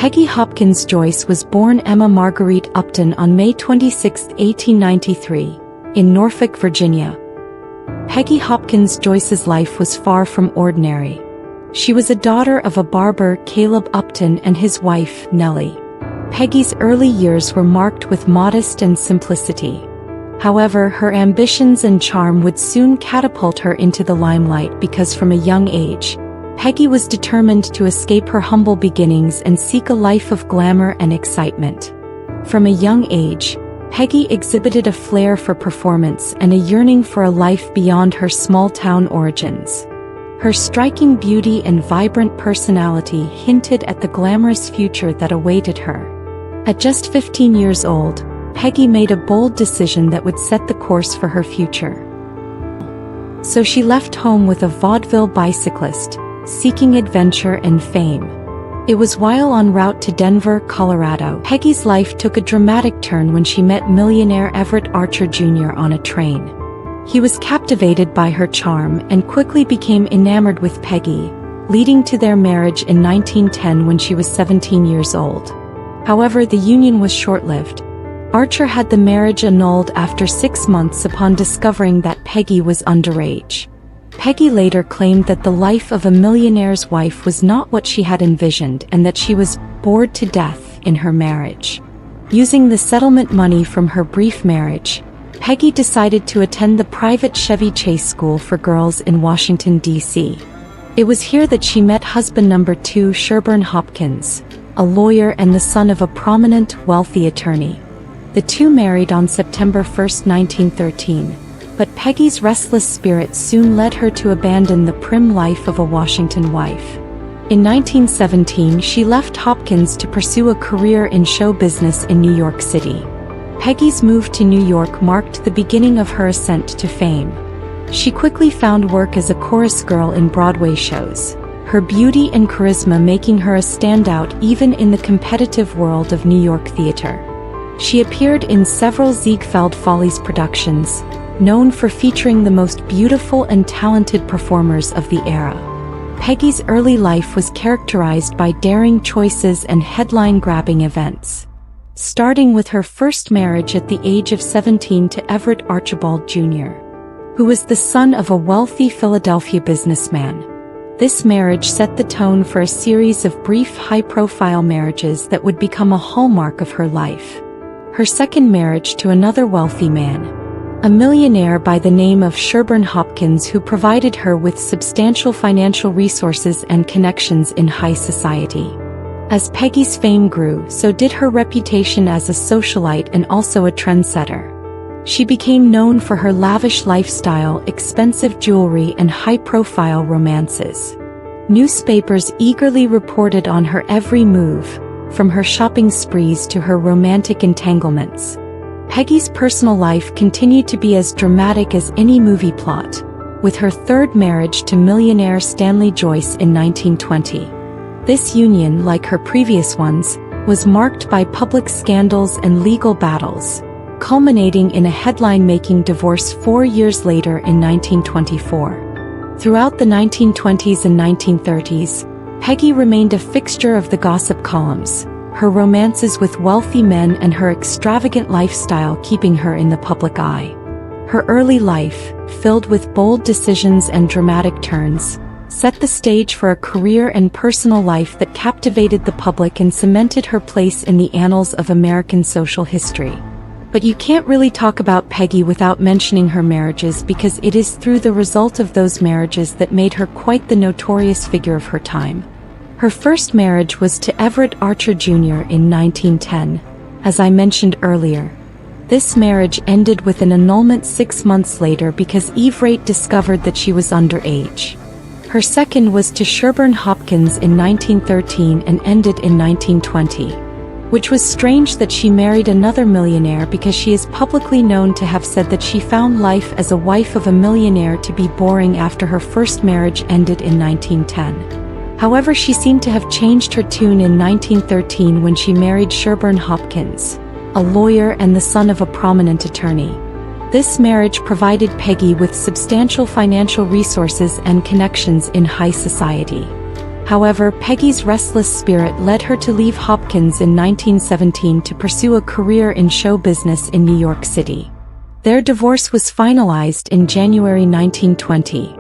Peggy Hopkins Joyce was born Emma Marguerite Upton on May 26, 1893, in Norfolk, Virginia. Peggy Hopkins Joyce's life was far from ordinary. She was a daughter of a barber, Caleb Upton, and his wife, Nellie. Peggy's early years were marked with modesty and simplicity. However, her ambitions and charm would soon catapult her into the limelight because from a young age, Peggy was determined to escape her humble beginnings and seek a life of glamour and excitement. From a young age, Peggy exhibited a flair for performance and a yearning for a life beyond her small-town origins. Her striking beauty and vibrant personality hinted at the glamorous future that awaited her. At just 15 years old, Peggy made a bold decision that would set the course for her future. So she left home with a vaudeville bicyclist, seeking adventure and fame. It was while en route to Denver, Colorado, Peggy's life took a dramatic turn when she met millionaire Everett Archer Jr. on a train. He was captivated by her charm and quickly became enamored with Peggy, leading to their marriage in 1910 when she was 17 years old. However, the union was short-lived. Archer had the marriage annulled after 6 months upon discovering that Peggy was underage. Peggy later claimed that the life of a millionaire's wife was not what she had envisioned and that she was bored to death in her marriage. Using the settlement money from her brief marriage, Peggy decided to attend the private Chevy Chase School for Girls in Washington, D.C. It was here that she met husband number 2 Sherburne Hopkins, a lawyer and the son of a prominent, wealthy attorney. The two married on September 1, 1913. But Peggy's restless spirit soon led her to abandon the prim life of a Washington wife. In 1917, she left Hopkins to pursue a career in show business in New York City. Peggy's move to New York marked the beginning of her ascent to fame. She quickly found work as a chorus girl in Broadway shows, her beauty and charisma making her a standout even in the competitive world of New York theater. She appeared in several Ziegfeld Follies productions, known for featuring the most beautiful and talented performers of the era. Peggy's early life was characterized by daring choices and headline-grabbing events. Starting with her first marriage at the age of 17 to Everett Archibald Jr., who was the son of a wealthy Philadelphia businessman. This marriage set the tone for a series of brief high-profile marriages that would become a hallmark of her life. Her second marriage to another wealthy man, a millionaire by the name of Sherburne Hopkins, who provided her with substantial financial resources and connections in high society. As Peggy's fame grew, so did her reputation as a socialite and also a trendsetter. She became known for her lavish lifestyle, expensive jewelry, and high-profile romances. Newspapers eagerly reported on her every move, from her shopping sprees to her romantic entanglements. Peggy's personal life continued to be as dramatic as any movie plot, with her third marriage to millionaire Stanley Joyce in 1920. This union, like her previous ones, was marked by public scandals and legal battles, culminating in a headline-making divorce 4 years later in 1924. Throughout the 1920s and 1930s, Peggy remained a fixture of the gossip columns, her romances with wealthy men and her extravagant lifestyle keeping her in the public eye. Her early life, filled with bold decisions and dramatic turns, set the stage for a career and personal life that captivated the public and cemented her place in the annals of American social history. But you can't really talk about Peggy without mentioning her marriages, because it is through the result of those marriages that made her quite the notorious figure of her time. Her first marriage was to Everett Archer Jr. in 1910, as I mentioned earlier. This marriage ended with an annulment 6 months later because Everett discovered that she was underage. Her second was to Sherburne Hopkins in 1913 and ended in 1920. Which was strange that she married another millionaire, because she is publicly known to have said that she found life as a wife of a millionaire to be boring after her first marriage ended in 1910. However, she seemed to have changed her tune in 1913 when she married Sherburne Hopkins, a lawyer and the son of a prominent attorney. This marriage provided Peggy with substantial financial resources and connections in high society. However, Peggy's restless spirit led her to leave Hopkins in 1917 to pursue a career in show business in New York City. Their divorce was finalized in January 1920.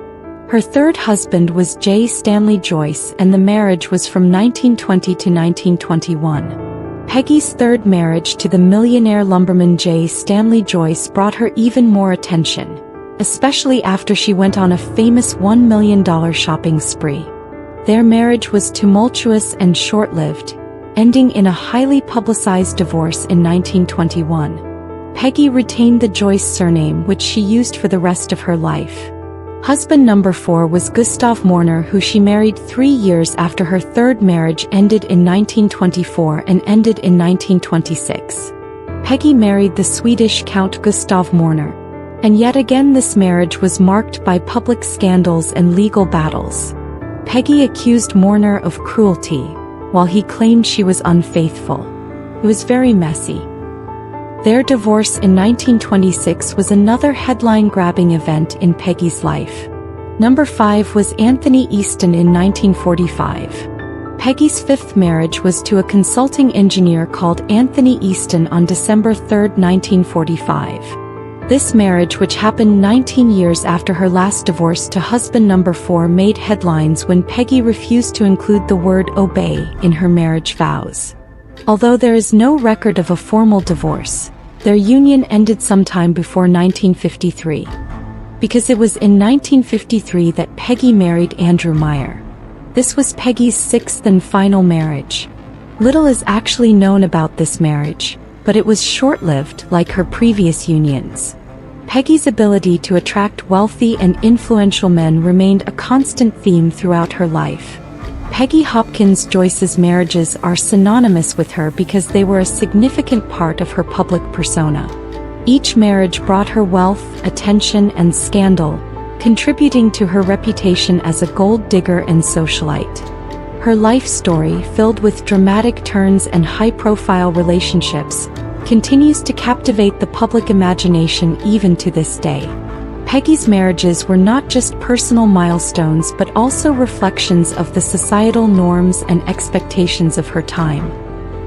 Her third husband was J. Stanley Joyce, and the marriage was from 1920 to 1921. Peggy's third marriage to the millionaire lumberman J. Stanley Joyce brought her even more attention, especially after she went on a famous $1 million shopping spree. Their marriage was tumultuous and short-lived, ending in a highly publicized divorce in 1921. Peggy retained the Joyce surname, which she used for the rest of her life. Husband number 4 was Gustav Morner, who she married 3 years after her third marriage ended in 1924 and ended in 1926. Peggy married the Swedish Count Gustav Morner, and yet again this marriage was marked by public scandals and legal battles. Peggy accused Morner of cruelty, while he claimed she was unfaithful. It was very messy. Their divorce in 1926 was another headline-grabbing event in Peggy's life. Number 5 was Anthony Easton in 1945. Peggy's fifth marriage was to a consulting engineer called Anthony Easton on December 3, 1945. This marriage, which happened 19 years after her last divorce to husband number 4, made headlines when Peggy refused to include the word obey in her marriage vows. Although there is no record of a formal divorce, their union ended sometime before 1953. Because it was in 1953 that Peggy married Andrew Meyer. This was Peggy's sixth and final marriage. Little is actually known about this marriage, but it was short-lived like her previous unions. Peggy's ability to attract wealthy and influential men remained a constant theme throughout her life. Peggy Hopkins Joyce's marriages are synonymous with her because they were a significant part of her public persona. Each marriage brought her wealth, attention, and scandal, contributing to her reputation as a gold digger and socialite. Her life story, filled with dramatic turns and high-profile relationships, continues to captivate the public imagination even to this day. Peggy's marriages were not just personal milestones but also reflections of the societal norms and expectations of her time.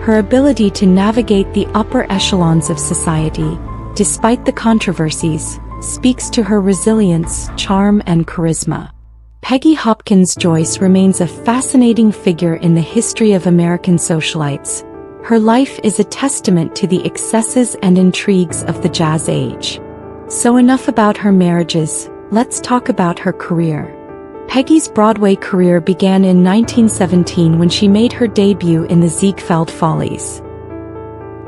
Her ability to navigate the upper echelons of society, despite the controversies, speaks to her resilience, charm, and charisma. Peggy Hopkins Joyce remains a fascinating figure in the history of American socialites. Her life is a testament to the excesses and intrigues of the Jazz Age. So enough about her marriages, let's talk about her career. Peggy's Broadway career began in 1917 when she made her debut in the Ziegfeld Follies.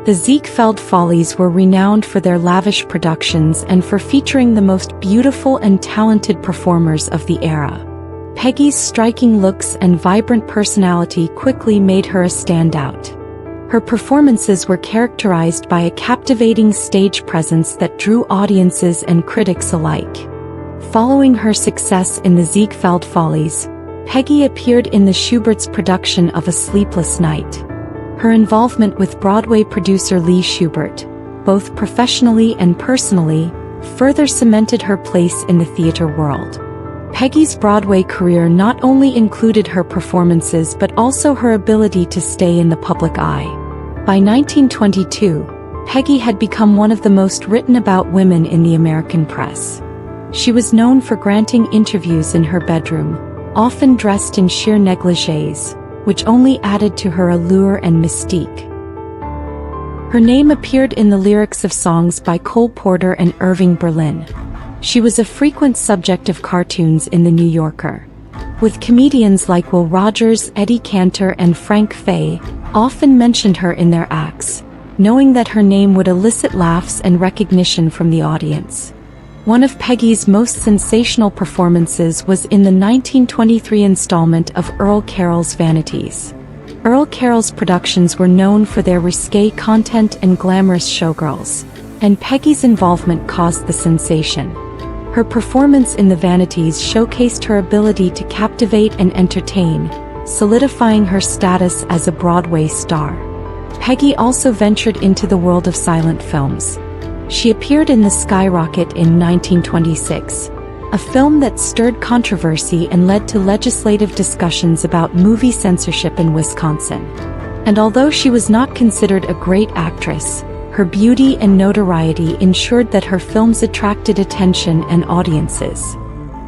The Ziegfeld Follies were renowned for their lavish productions and for featuring the most beautiful and talented performers of the era. Peggy's striking looks and vibrant personality quickly made her a standout. Her performances were characterized by a captivating stage presence that drew audiences and critics alike. Following her success in the Ziegfeld Follies, Peggy appeared in the Schubert's production of A Sleepless Night. Her involvement with Broadway producer Lee Schubert, both professionally and personally, further cemented her place in the theater world. Peggy's Broadway career not only included her performances but also her ability to stay in the public eye. By 1922, Peggy had become one of the most written about women in the American press. She was known for granting interviews in her bedroom, often dressed in sheer negligées, which only added to her allure and mystique. Her name appeared in the lyrics of songs by Cole Porter and Irving Berlin. She was a frequent subject of cartoons in The New Yorker, with comedians like Will Rogers, Eddie Cantor, and Frank Fay often mentioned her in their acts, knowing that her name would elicit laughs and recognition from the audience. One of Peggy's most sensational performances was in the 1923 installment of Earl Carroll's Vanities. Earl Carroll's productions were known for their risque content and glamorous showgirls, and Peggy's involvement caused the sensation. Her performance in the Vanities showcased her ability to captivate and entertain, solidifying her status as a Broadway star. Peggy also ventured into the world of silent films. She appeared in The Skyrocket in 1926, a film that stirred controversy and led to legislative discussions about movie censorship in Wisconsin. And although she was not considered a great actress, her beauty and notoriety ensured that her films attracted attention and audiences.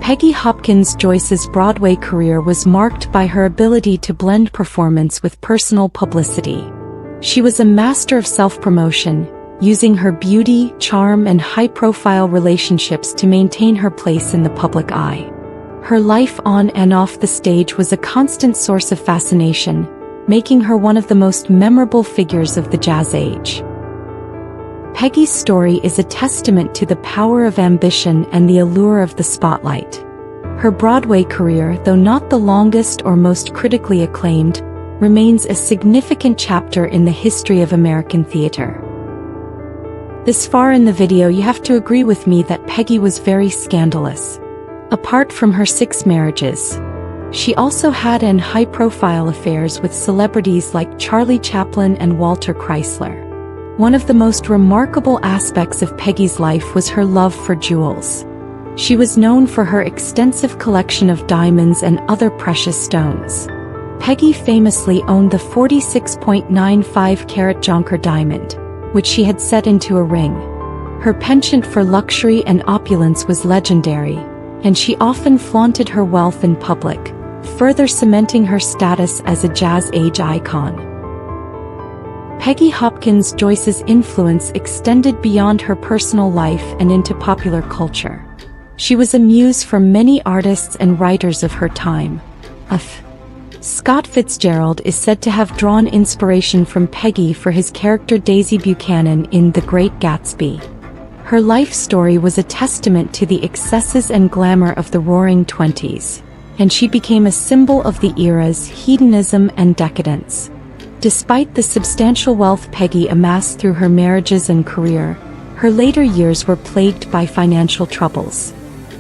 Peggy Hopkins Joyce's Broadway career was marked by her ability to blend performance with personal publicity. She was a master of self-promotion, using her beauty, charm, and high-profile relationships to maintain her place in the public eye. Her life on and off the stage was a constant source of fascination, making her one of the most memorable figures of the jazz age. Peggy's story is a testament to the power of ambition and the allure of the spotlight. Her Broadway career, though not the longest or most critically acclaimed, remains a significant chapter in the history of American theater. This far in the video, you have to agree with me that Peggy was very scandalous. Apart from her 6 marriages, she also had high-profile affairs with celebrities like Charlie Chaplin and Walter Chrysler. One of the most remarkable aspects of Peggy's life was her love for jewels. She was known for her extensive collection of diamonds and other precious stones. Peggy famously owned the 46.95-carat Jonker diamond, which she had set into a ring. Her penchant for luxury and opulence was legendary, and she often flaunted her wealth in public, further cementing her status as a jazz age icon. Peggy Hopkins Joyce's influence extended beyond her personal life and into popular culture. She was a muse for many artists and writers of her time. Scott Fitzgerald is said to have drawn inspiration from Peggy for his character Daisy Buchanan in The Great Gatsby. Her life story was a testament to the excesses and glamour of the Roaring Twenties, and she became a symbol of the era's hedonism and decadence. Despite the substantial wealth Peggy amassed through her marriages and career, her later years were plagued by financial troubles.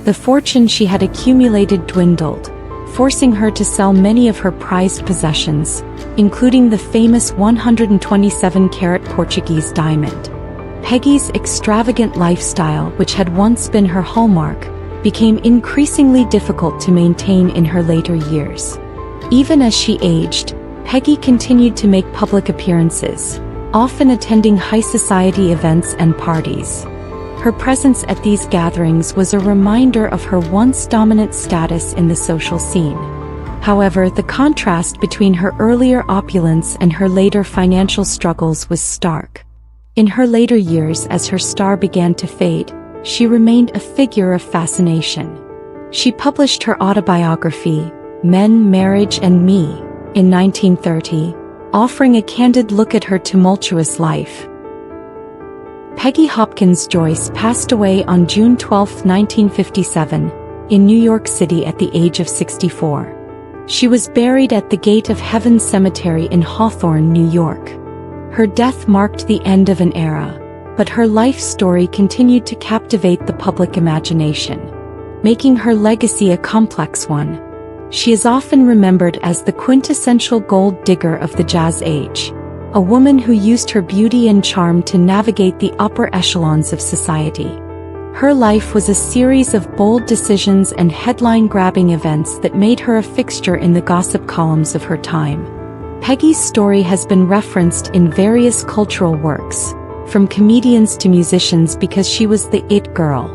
The fortune she had accumulated dwindled, forcing her to sell many of her prized possessions, including the famous 127-carat Portuguese diamond. Peggy's extravagant lifestyle, which had once been her hallmark, became increasingly difficult to maintain in her later years. Even as she aged, Peggy continued to make public appearances, often attending high society events and parties. Her presence at these gatherings was a reminder of her once dominant status in the social scene. However, the contrast between her earlier opulence and her later financial struggles was stark. In her later years, as her star began to fade, she remained a figure of fascination. She published her autobiography, Men, Marriage, and Me, in 1930, offering a candid look at her tumultuous life. Peggy Hopkins Joyce passed away on June 12, 1957, in New York City at the age of 64. She was buried at the Gate of Heaven Cemetery in Hawthorne, New York. Her death marked the end of an era, but her life story continued to captivate the public imagination, making her legacy a complex one. She is often remembered as the quintessential gold digger of the jazz age, a woman who used her beauty and charm to navigate the upper echelons of society. Her life was a series of bold decisions and headline-grabbing events that made her a fixture in the gossip columns of her time. Peggy's story has been referenced in various cultural works, from comedians to musicians, because she was the it girl.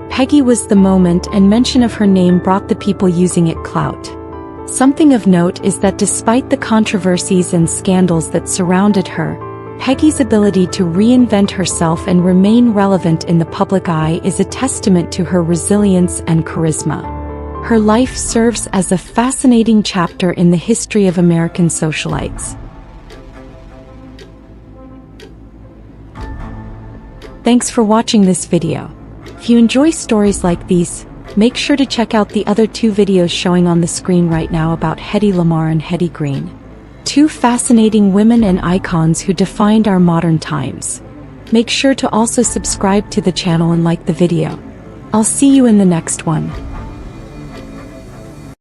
Peggy was the moment, and mention of her name brought the people using it clout. Something of note is that despite the controversies and scandals that surrounded her, Peggy's ability to reinvent herself and remain relevant in the public eye is a testament to her resilience and charisma. Her life serves as a fascinating chapter in the history of American socialites. Thanks for watching this video. If you enjoy stories like these, make sure to check out the other 2 videos showing on the screen right now about Hedy Lamarr and Hetty Green, 2 fascinating women and icons who defined our modern times. Make sure to also subscribe to the channel and like the video. I'll see you in the next one.